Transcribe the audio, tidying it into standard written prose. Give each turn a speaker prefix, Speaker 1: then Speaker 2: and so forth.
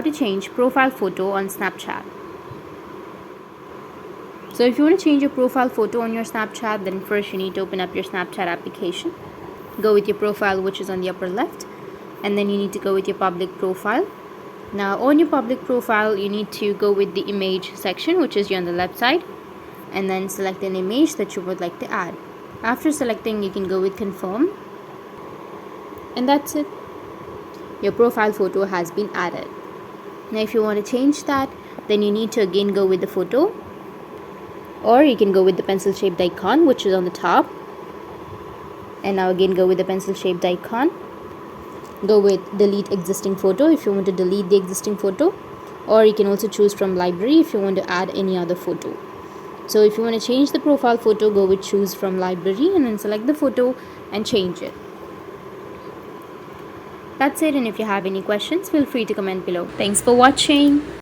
Speaker 1: how to change profile photo on Snapchat. So if you want to change your profile photo on your Snapchat, then first you need to open up your Snapchat application. Go with your profile, which is on the upper left, and then you need to go with your public profile. Now on your public profile, you need to go with the image section, which is on the left side, and then select an image that you would like to add. After selecting, you can go with confirm, and that's it. Your profile photo has been added. Now if you want to change that, then you need to again go with the photo, or you can go with the pencil shaped icon, which is on the top, and now again go with the pencil shaped icon. Go with delete existing photo if you want to delete the existing photo, or you can also choose from library if you want to add any other photo. So if you want to change the profile photo, go with choose from library and then select the photo and change it. That's it, and if you have any questions, feel free to comment below. Thanks for watching.